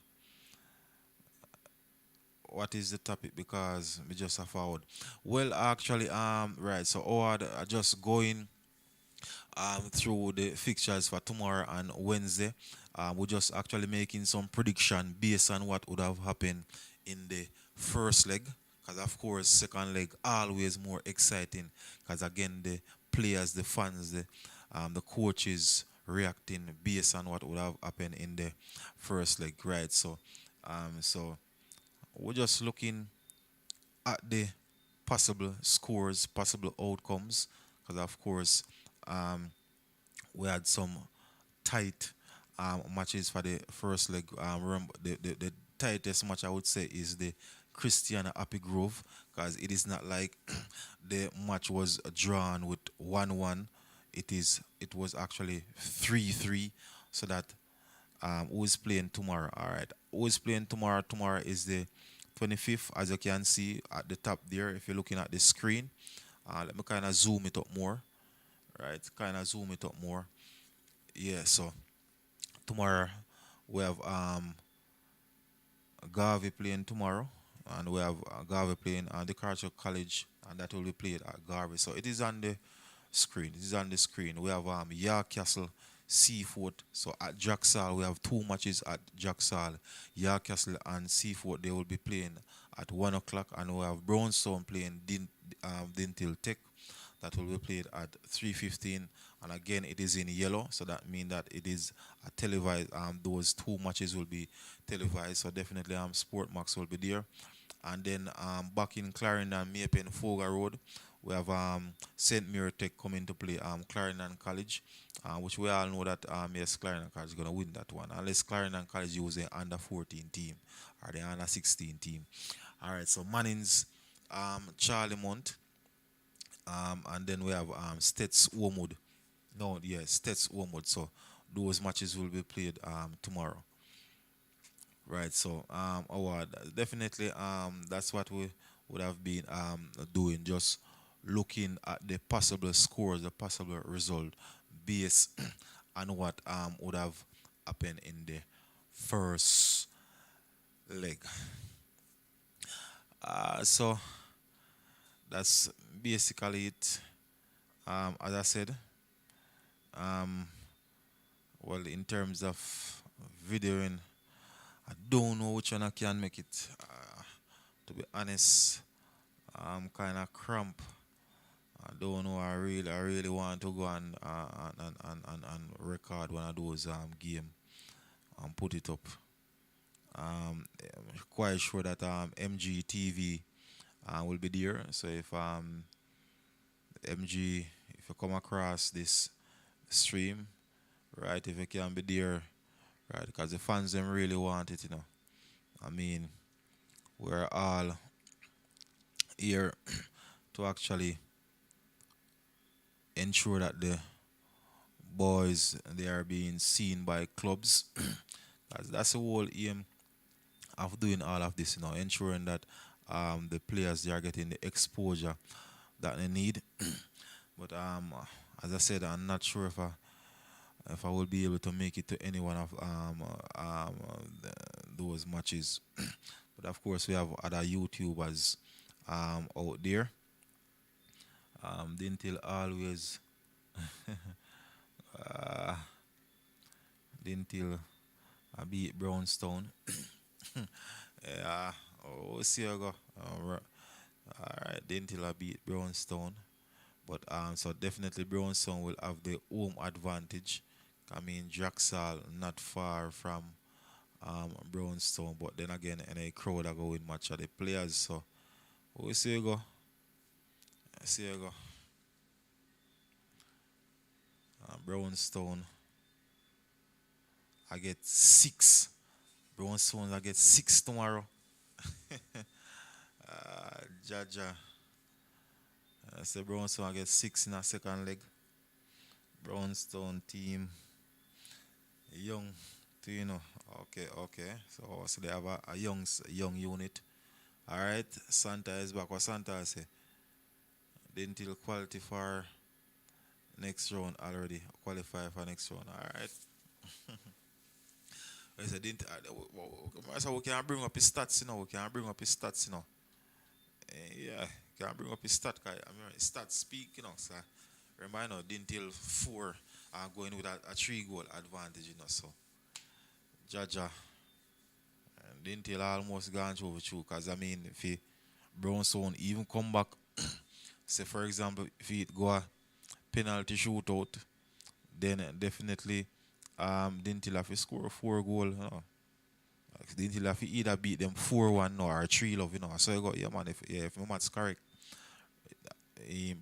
S1: What is the topic? Because we just a forward. Well, actually, right. So, Howard, just going through the fixtures for tomorrow and Wednesday. We're just actually making some prediction based on what would have happened in the first leg. Because of course, second leg always more exciting. Because again, the players, the fans, the coaches reacting based on what would have happened in the first leg, right? So we're just looking at the possible scores, possible outcomes. Because of course, um, we had some tight matches for the first leg. Remember, the tightest match I would say is the Christiana Happy Grove because it is not like the match was drawn with 1-1. It was actually 3-3. So that who is playing tomorrow? All right, who is playing tomorrow? Tomorrow is the 25th, as you can see at the top there. If you're looking at the screen, let me kind of zoom it up more. Right, kind of zoom it up more. Yeah, so tomorrow we have Garvey playing tomorrow, and we have Garvey playing the Carter College, and that will be played at Garvey. So it is on the screen. It is on the screen. We have York Castle, Seafoot. So at Jacksal, we have two matches at Jacksal. York Castle and Seafoot, they will be playing at 1 o'clock, and we have Brownstone playing Dintil Tech. That will be played at 3:15, and again it is in yellow, so that means that it is a televised. Those two matches will be televised, so definitely Sport Max will be there. And then back in Clarendon, Maypen Foga Road, we have St. Mary Tech coming to play Clarendon College, which we all know that yes, Clarendon College is going to win that one, unless Clarendon College use the under 14 team or the under 16 team. All right, so Manning's Charlie Mount. And then we have Stets Wormwood. No, yes, Stets Wormwood. So those matches will be played tomorrow. Right. So our definitely that's what we would have been doing, just looking at the possible scores, the possible result based on what would have happened in the first leg. So that's basically it. As I said, um, well, in terms of videoing, I don't know which one I can make it. To be honest, I'm kind of cramp. I don't know. I really want to go and record one of those game and put it up. I'm quite sure that MGTV will be there. So if MG, if you come across this stream, right, if you can be there, right, because the fans them really want it, you know. I mean, we're all here to actually ensure that the boys they are being seen by clubs. That's the whole aim of doing all of this, you know, ensuring that the players they are getting the exposure that they need. But as I said, I'm not sure if I will be able to make it to any one of those matches. But of course, we have other YouTubers out there. Dintil always, uh, Dintil beat Brownstone. Yeah, oh, see you go. Alright, Dintil beat Brownstone. But so definitely Brownstone will have the home advantage I mean, Jacksal not far from Brownstone, but then again, and a crowd are going match of the players. So we see you go. See you go. Brownstone, I get six. Brownstone, I get six tomorrow. Jaja. I say Brownstone, I get six in a second leg. Brownstone team, young, do you know? Okay, okay. So they have a young unit. All right, Santa is back. What Santa say? Didn't he qualify for next round already? Qualify for next round. All right. I said, didn't so we can bring up his stats, you know. We can bring up his stats, you know. Yeah, can bring up his stat. I mean, his stats speak, you know. So remember, didn't till four going with a three goal advantage, you know. So Jaja and didn't till almost gone through because I mean, if he Brownstone even come back, say for example, if he go a penalty shootout, then definitely didn't till have to score four goal, you know. Didn't till have to either beat them 4-1 or 3 love, you know. So you got yeah man, if my math's correct,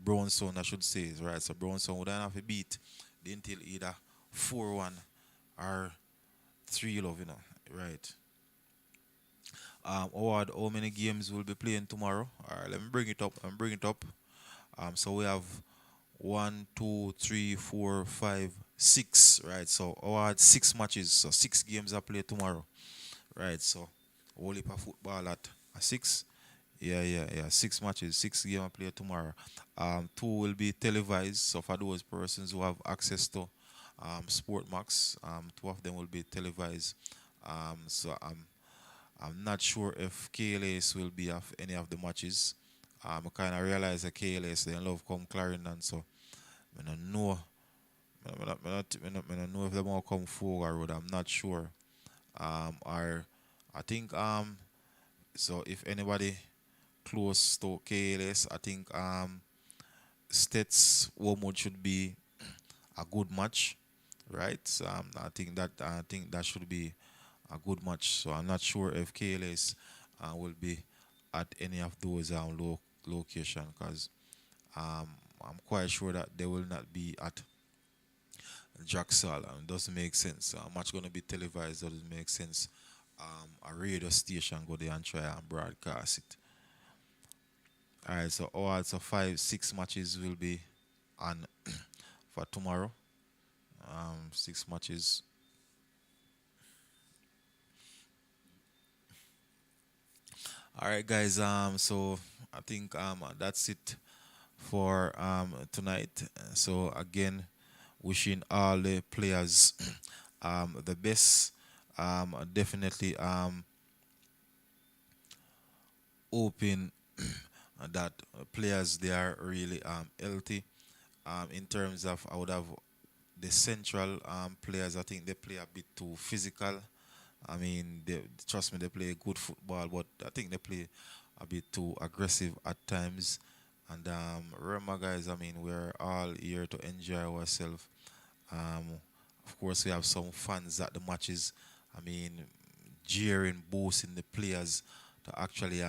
S1: Brownstone I should say is right. So Brownstone would have to beat didn't till either 4-1 or 3 love, you know. Right. Howard, how many games will be playing tomorrow? Alright, let me bring it up. I'm bring it up. So we have one, two, three, four, five, six. Right. So Howard 6 matches. So 6 games are played tomorrow. Right. So whole heap of football at six. Yeah, yeah, yeah. 6 matches, 6 games are played tomorrow. Two will be televised. So for those persons who have access to Sport Max, two of them will be televised. So I'm not sure if KLS will be of any of the matches. I kind of realize that KLS they love come Clarendon, so I don't know. I don't know if they want to come forward. I'm not sure. Or I think so if anybody close to KLS, I think States Wormwood should be a good match, right? So, I think that should be a good match. So I'm not sure if KLS will be at any of those location because I'm quite sure that they will not be at Jacksal. It doesn't make sense. A match going to be televised doesn't make sense. A radio station go there and try and broadcast it. All right, so all so 5, 6 matches will be on for tomorrow. 6 matches. All right, guys. So I think that's it for tonight. So again, wishing all the players the best. Definitely hoping that players they are really healthy. In terms of, I would have the central players. I think they play a bit too physical. I mean, trust me, they play good football, but I think they play a bit too aggressive at times. And remember, guys, I mean, we're all here to enjoy ourselves. Um, of course, we have some fans at the matches. I mean, jeering, boosting the players to actually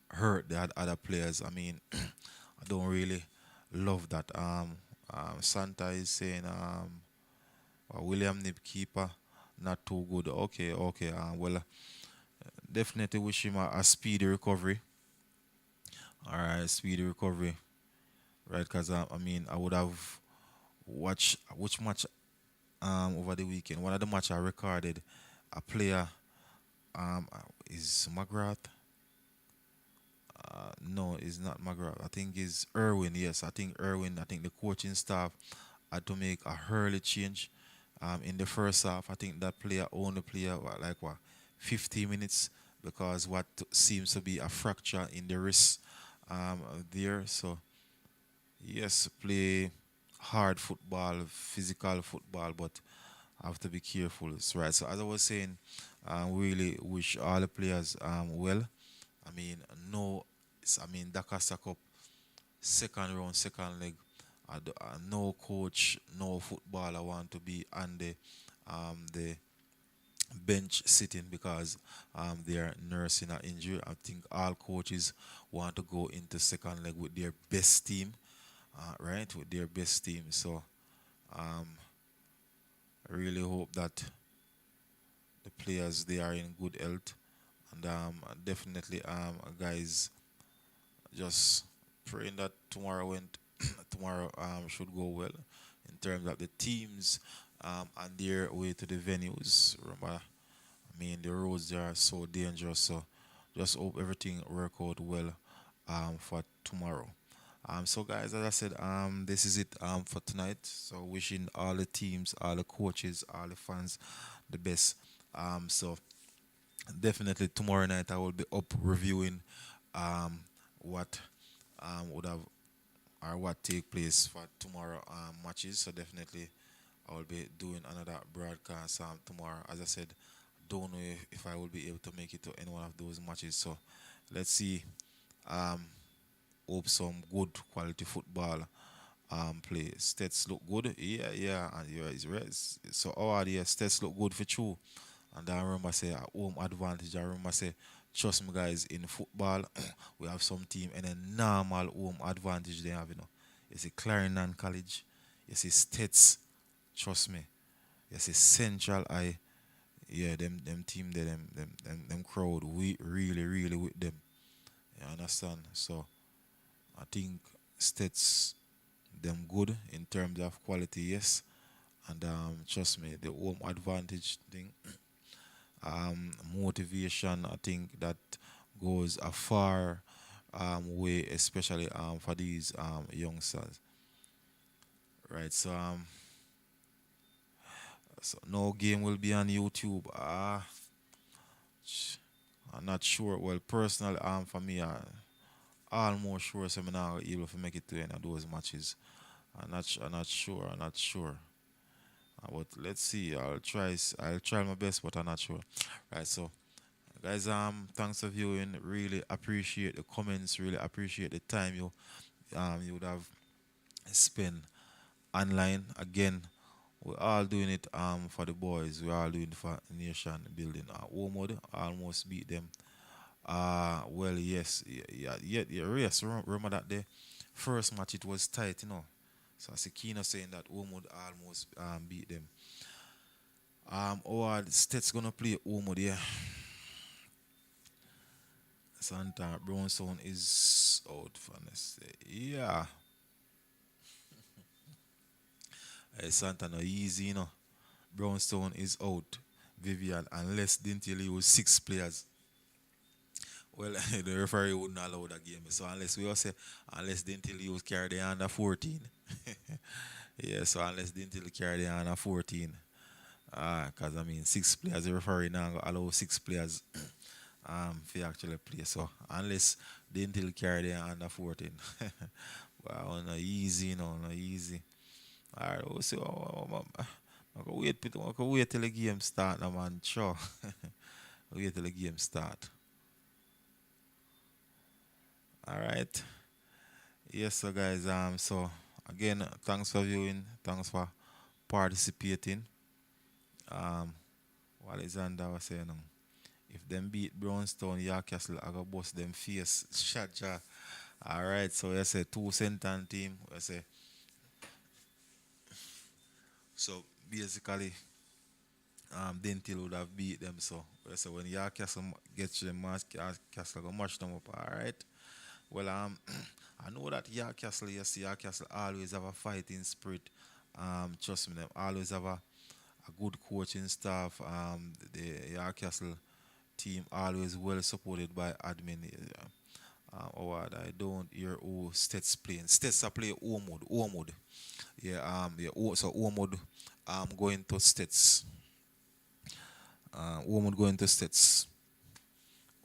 S1: hurt the other players. I mean, I don't really love that. Santa is saying William Nib keeper not too good. Okay, okay. Well, definitely wish him a speedy recovery. All right, speedy recovery. Right, because I mean, I would have watched which match over the weekend. One of the match I recorded, a player is McGrath. No, it's not McGrath. I think it's Irwin. Yes, I think Irwin. I think the coaching staff had to make a early change in the first half. I think that player only played like what 50 minutes because what seems to be a fracture in the wrist there. So yes, play hard football, physical football, but have to be careful. That's right. So as I was saying, really wish all the players well. I mean, no, I mean DACOSTA Cup second round, second leg. No coach, no footballer want to be on the bench sitting because they are nursing an injury. I think all coaches want to go into second leg with their best team, right? With their best team. So um, I really hope that the players they are in good health, and definitely guys, just praying that tomorrow went tomorrow should go well in terms of the teams and their way to the venues. Remember, I mean, the roads they are so dangerous, so just hope everything work out well for tomorrow. So guys, as I said, this is it for tonight. So wishing all the teams, all the coaches, all the fans the best. So definitely tomorrow night I will be up reviewing um what would have or what take place for tomorrow matches. So definitely I will be doing another broadcast tomorrow. As I said, don't know if I will be able to make it to any one of those matches. So let's see. Um, Hope some good quality football play. Stats look good. Yeah, yeah, and yeah, it's right. So all the stats look good for true. And I remember say home advantage. I remember say trust me guys in football we have some team and a normal home advantage they have, you know. You see Clarendon College, you see States, trust me. You see Central I yeah, them team there, them crowd we really with them. You understand? So I think States them good in terms of quality, yes. And trust me, the home advantage thing, motivation, I think that goes a far way, especially for these youngsters, right? So no game will be on YouTube. I'm not sure. Well, personally, for me, I almost sure so I'm not able to make it to any of those matches. I'm not sure. I'm not sure. But let's see. I'll try my best, but I'm not sure. Right. So, guys, thanks for viewing. Really appreciate the comments. Really appreciate the time you would have spent online. Again, we're all doing it for the boys. We're all doing it for nation building. Wormwood almost beat them. Well, yes, yes. Remember that the first match it was tight, you know. So I see Kino saying that Wormwood almost beat them. Howard State's gonna play Wormwood, yeah. Santa Brownstone is out for this. Yeah, Santa no easy, you know. Brownstone is out. Vivian, unless didn't you use 6 players. Well, the referee wouldn't allow that game. So unless we all say, unless didn't you use carry the under 14. Yeah, so unless didn't you carry the under 14. Because I mean, 6 players, the referee now go allow 6 players to actually play. So unless didn't you carry the under 14. Wow, no easy, no easy. All right, we'll see. I can I can wait till the game start, now, man. Sure. Wait till the game start. All right. Yes, so guys. So again, thanks for viewing. Thanks for participating. Um, what Alexander was saying, if them beat Brownstone, Castle, I go bust them face. Shot, ja. All right. So you say two center team. I say so basically. Dentil would have beat them. So, when Castle gets to the match, Castle go match them up. All right. Well, I know that Castle, yes, Castle always have a fighting spirit. Trust me, them always have a good coaching staff. The Castle team always well supported by admin. Howard, I don't hear who Stets playing. Stets are playing Omod. Omod. Yeah, so Omod going to Stets. Omod going to Stets.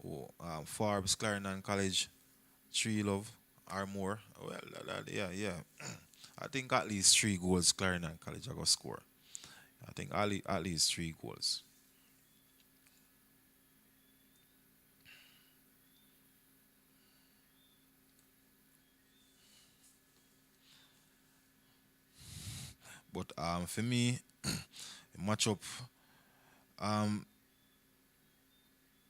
S1: Oh, Forbes, Clarendon College, Tree Love, or more. Well, yeah. I think at least 3 goals Clarendon College are going to score. I think at least 3 goals. But for me, matchup, um,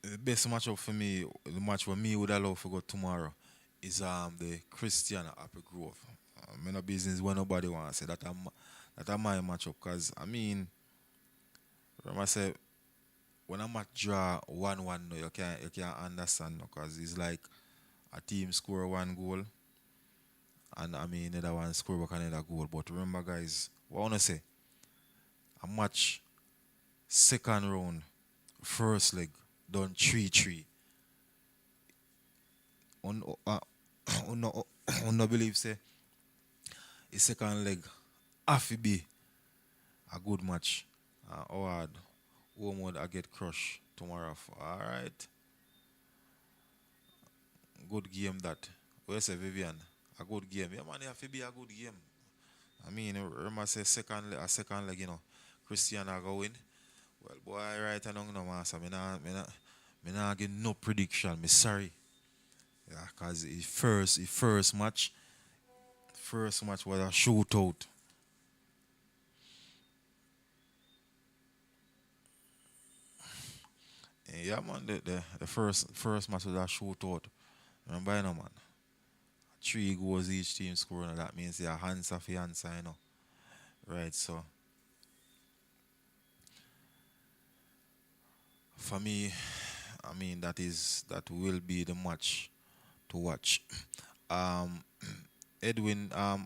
S1: the best matchup for me, the match for me would allow for go tomorrow is the Christian Apple Grove. Me no business when nobody wants to say that that my matchup because I mean, remember I say when a match draw 1-1, no, you can't understand because it's like a team score one goal and I mean another one score back another goal. But remember guys, what I wanna say, a match second round, first leg, done 3-3. On no on no believe say the second leg have to be a good match. Howard, Wood I get crushed tomorrow. Alright. Good game that. Where's Vivian? A good game. Yeah man, it have to be a good game. I mean remember say second leg, Cristiano go win. Well boy right I don't know man. So me nah get no prediction. Me sorry. Yeah, cause the first match was a shootout. Yeah, man, the first match was a shootout. Remember, man. Three goals each team scoring. That means yeah, hands off your hands. Right, so for me, I mean that will be the match to watch. Um, Edwin, I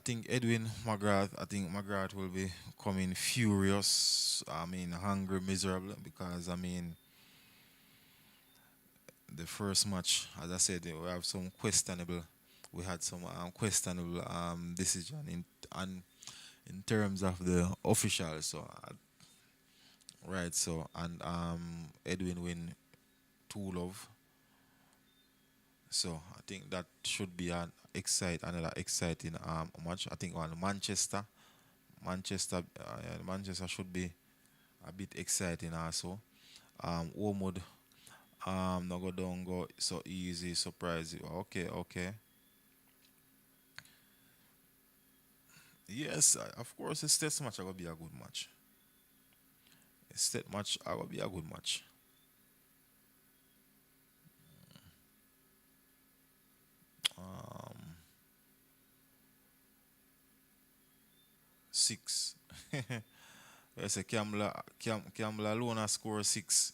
S1: think Edwin McGrath, I think McGrath will be coming furious. I mean, hungry, miserable because I mean the first match, as I said, we have some questionable. We had some questionable decision in terms of the officials. So right, so and Edwin win 2-love. So I think that should be another exciting match. I think on Manchester should be a bit exciting also. Wormwood no go down go so easy surprise you. Okay, okay. Yes, of course the state match are gonna be a good match. The state match are gonna be a good match. 6. I say Kamla alone has score 6.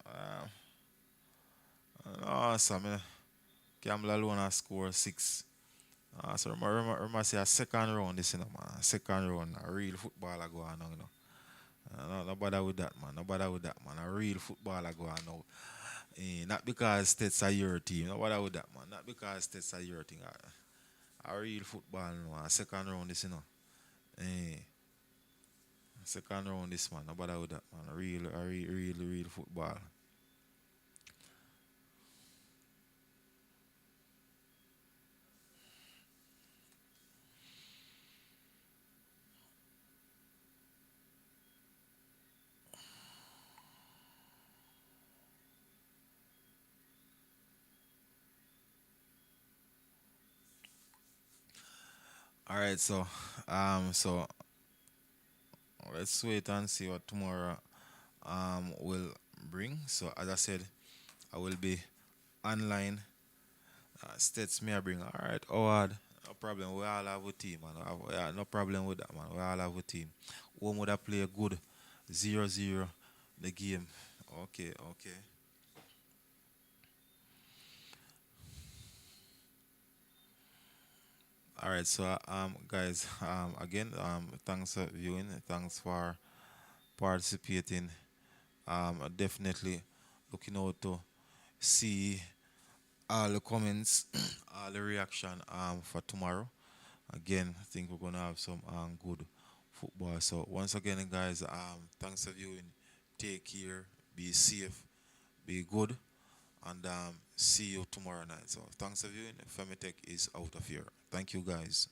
S1: Uh, no, so Kamla alone has score 6. So remember say a second round this, man. Second round, a real footballer go on now. No bother with that, man. No bother with that, man. A real footballer go on now. Not because States are your team. No bother with that, man. Not because States are your thing. A real football, man. A second round this. Eh, second round this, man. No bother with that, man. Real football. All right, so let's wait and see what tomorrow will bring. So as I said, I will be online. States may I bring. All right, Howard. No problem. We all have a team, man. Yeah, no problem with that, man. We all have a team. One would have play a good 0-0 the game. Okay, okay. All right, so guys, again, thanks for viewing. Thanks for participating. Definitely looking out to see all the comments, all the reaction for tomorrow. Again, I think we're gonna have some good football. So once again, guys, thanks for viewing. Take care, be safe, be good, and see you tomorrow night. So thanks for viewing. Femitech is out of here. Thank you, guys.